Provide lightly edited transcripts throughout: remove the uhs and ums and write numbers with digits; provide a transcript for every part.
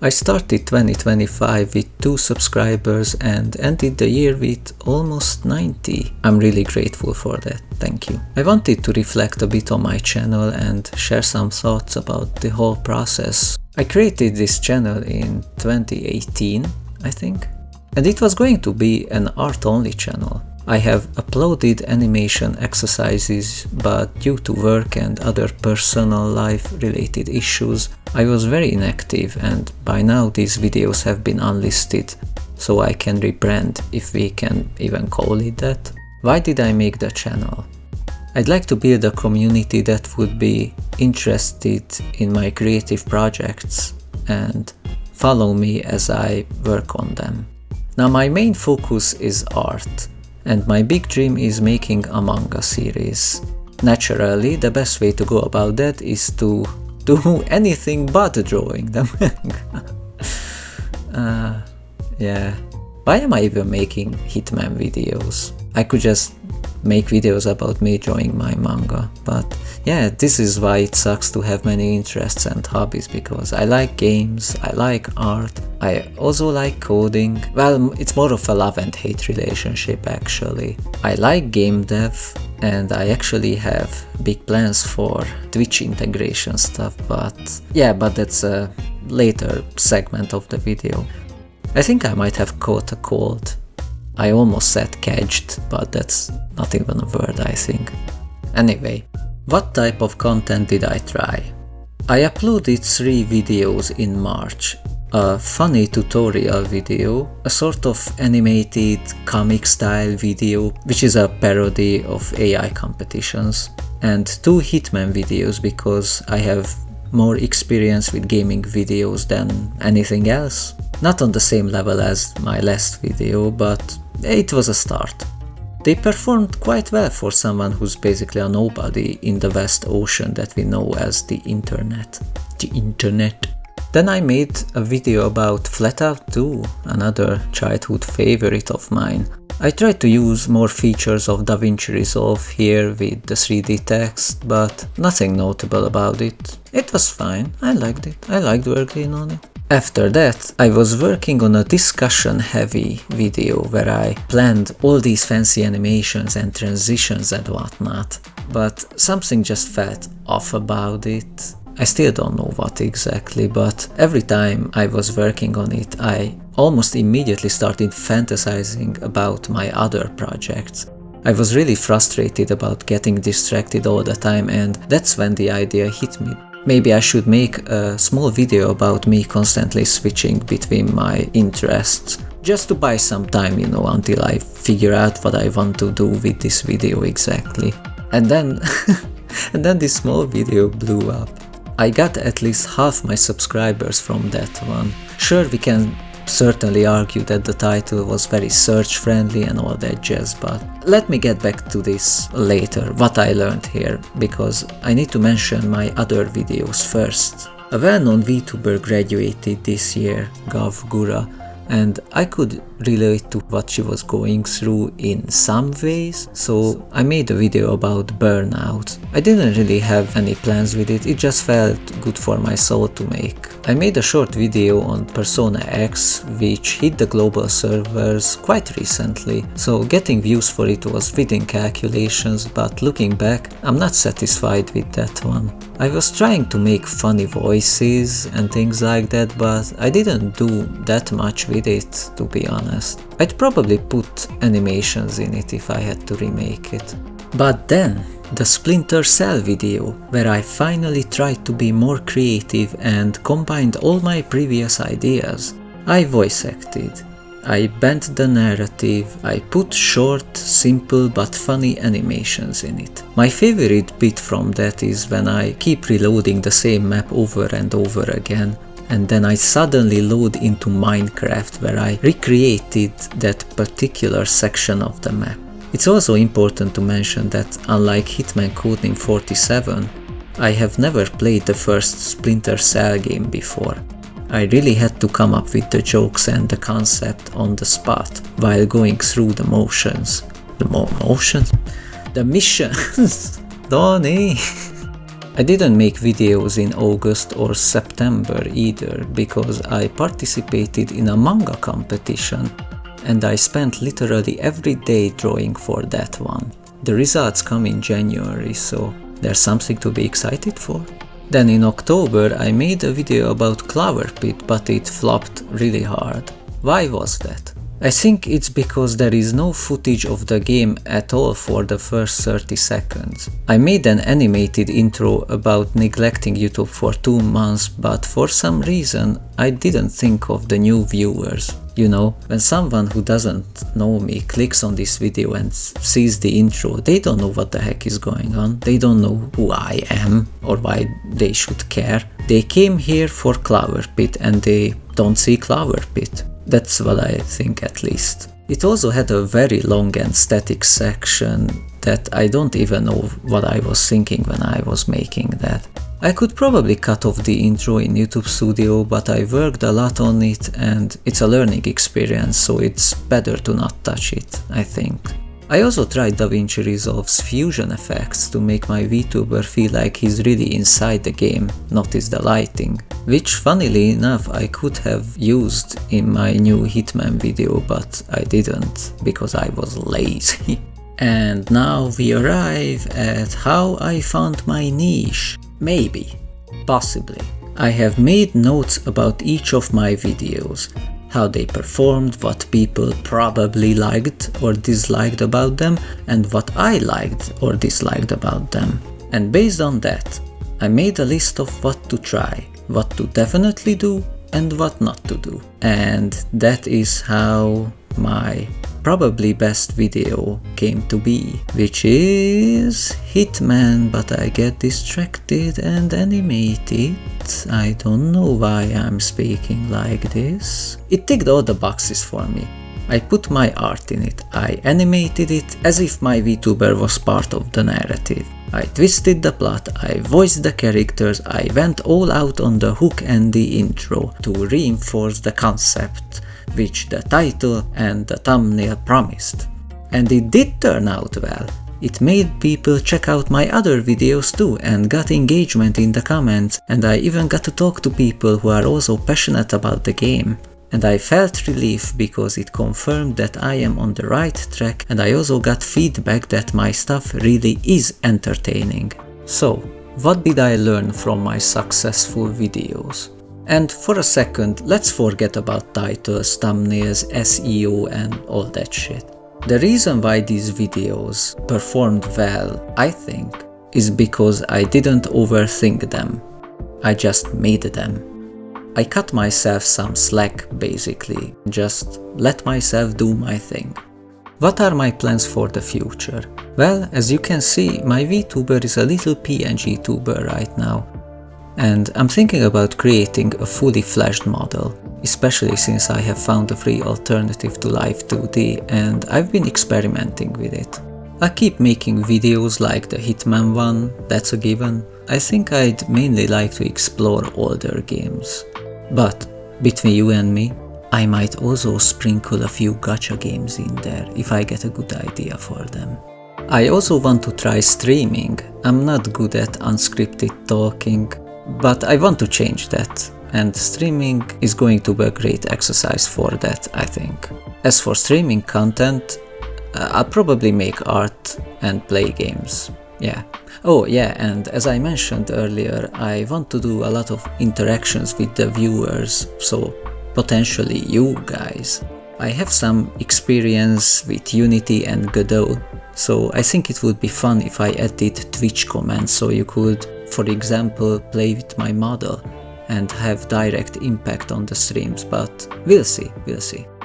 I started 2025 with 2 subscribers and ended the year with almost 90. I'm really grateful for that, thank you. I wanted to reflect a bit on my channel and share some thoughts about the whole process. I created this channel in 2018, I think, and it was going to be an art-only channel. I have uploaded animation exercises, but due to work and other personal life-related issues, I was very inactive, and by now these videos have been unlisted, so I can rebrand, if we can even call it that. Why did I make the channel? I'd like to build a community that would be interested in my creative projects and follow me as I work on them. Now my main focus is art, and my big dream is making a manga series. Naturally, the best way to go about that is to do anything but drawing the manga. Yeah. Why am I even making Hitman videos? I could just make videos about me drawing my manga, but yeah, this is why it sucks to have many interests and hobbies, because I like games, I like art, I also like coding. Well, it's more of a love and hate relationship actually. I like game dev, and I actually have big plans for Twitch integration stuff, but that's a later segment of the video. I think I might have caught a cold. I almost said catched, but that's not even a word, I think. Anyway, what type of content did I try? I uploaded 3 videos in March. A funny tutorial video, a sort of animated comic style video, which is a parody of AI competitions, and 2 Hitman videos because I have more experience with gaming videos than anything else. Not on the same level as my last video, but it was a start. They performed quite well for someone who's basically a nobody in the vast ocean that we know as the internet. Then I made a video about FlatOut 2, another childhood favorite of mine. I tried to use more features of DaVinci Resolve here with the 3D text, but nothing notable about it. It was fine, I liked it, I liked working on it. After that, I was working on a discussion-heavy video where I planned all these fancy animations and transitions and whatnot, but something just felt off about it. I still don't know what exactly, but every time I was working on it, I almost immediately started fantasizing about my other projects. I was really frustrated about getting distracted all the time, and that's when the idea hit me. Maybe I should make a small video about me constantly switching between my interests, just to buy some time, until I figure out what I want to do with this video exactly. And then, this small video blew up. I got at least half my subscribers from that one. Sure, we can certainly argue that the title was very search friendly and all that jazz, but let me get back to this later, what I learned here, because I need to mention my other videos first. A well-known Vtuber graduated this year, Gav Gura, and I could relate to what she was going through in some ways, so I made a video about burnout. I didn't really have any plans with it, it just felt good for my soul to make. I made a short video on Persona X, which hit the global servers quite recently, so getting views for it was within calculations, but looking back, I'm not satisfied with that one. I was trying to make funny voices and things like that, but I didn't do that much with it, to be honest. I'd probably put animations in it if I had to remake it. But then, the Splinter Cell video, where I finally tried to be more creative and combined all my previous ideas. I voice acted, I bent the narrative, I put short, simple but funny animations in it. My favorite bit from that is when I keep reloading the same map over and over again, and then I suddenly load into Minecraft where I recreated that particular section of the map. It's also important to mention that unlike Hitman Codename 47, I have never played the first Splinter Cell game before. I really had to come up with the jokes and the concept on the spot while going through the motions. The missions? Donnie! I didn't make videos in August or September either, because I participated in a manga competition and I spent literally every day drawing for that one. The results come in January, so there's something to be excited for. Then in October I made a video about Clover Pit, but it flopped really hard. Why was that? I think it's because there is no footage of the game at all for the first 30 seconds. I made an animated intro about neglecting YouTube for 2 months, but for some reason I didn't think of the new viewers. You know, when someone who doesn't know me clicks on this video and sees the intro, they don't know what the heck is going on, they don't know who I am or why they should care. They came here for Clover Pit and they don't see Clover Pit. That's what I think, at least. It also had a very long and static section that I don't even know what I was thinking when I was making that. I could probably cut off the intro in YouTube Studio, but I worked a lot on it and it's a learning experience, so it's better to not touch it, I think. I also tried DaVinci Resolve's fusion effects to make my Vtuber feel like he's really inside the game, notice the lighting, which funnily enough I could have used in my new Hitman video, but I didn't, because I was lazy. And now we arrive at how I found my niche. Maybe. Possibly. I have made notes about each of my videos, how they performed, what people probably liked or disliked about them, and what I liked or disliked about them. And based on that, I made a list of what to try, what to definitely do, and what not to do. And that is how my probably best video came to be, which is Hitman, but I get distracted and animate it. I don't know why I'm speaking like this. It ticked all the boxes for me. I put my art in it, I animated it as if my Vtuber was part of the narrative. I twisted the plot, I voiced the characters, I went all out on the hook and the intro to reinforce the concept which the title and the thumbnail promised. And it did turn out well. It made people check out my other videos too and got engagement in the comments, and I even got to talk to people who are also passionate about the game. And I felt relief because it confirmed that I am on the right track, and I also got feedback that my stuff really is entertaining. So, what did I learn from my successful videos? And for a second, let's forget about titles, thumbnails, SEO and all that shit. The reason why these videos performed well, I think, is because I didn't overthink them. I just made them. I cut myself some slack, basically, just let myself do my thing. What are my plans for the future? Well, as you can see, my Vtuber is a little pngtuber right now. And I'm thinking about creating a fully fleshed model, especially since I have found a free alternative to Live 2D and I've been experimenting with it. I keep making videos like the Hitman one, that's a given. I think I'd mainly like to explore older games. But, between you and me, I might also sprinkle a few gacha games in there if I get a good idea for them. I also want to try streaming. I'm not good at unscripted talking, but I want to change that, and streaming is going to be a great exercise for that, I think. As for streaming content, I'll probably make art and play games, yeah. Oh yeah, and as I mentioned earlier, I want to do a lot of interactions with the viewers, so potentially you guys. I have some experience with Unity and Godot, so I think it would be fun if I added Twitch comments so you could, for example, play with my model and have direct impact on the streams, but we'll see.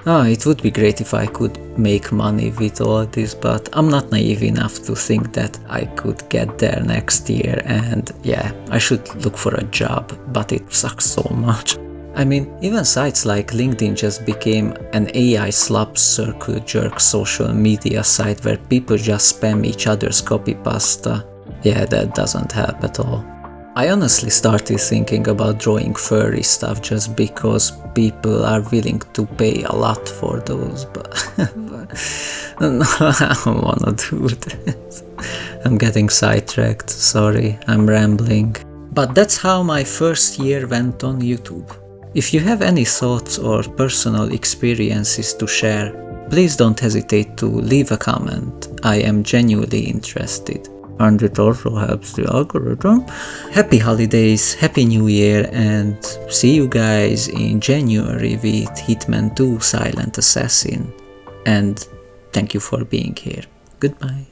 It would be great if I could make money with all this, but I'm not naive enough to think that I could get there next year, and yeah, I should look for a job, but it sucks so much. I mean, even sites like LinkedIn just became an AI slap circle jerk social media site where people just spam each other's copy pasta. Yeah, that doesn't help at all. I honestly started thinking about drawing furry stuff just because people are willing to pay a lot for those, but no, I don't wanna do this. I'm getting sidetracked, sorry, I'm rambling. But that's how my first year went on YouTube. If you have any thoughts or personal experiences to share, please don't hesitate to leave a comment. I am genuinely interested. And it also helps the algorithm. Happy holidays, happy new year, and see you guys in January with Hitman 2 Silent Assassin. And thank you for being here. Goodbye.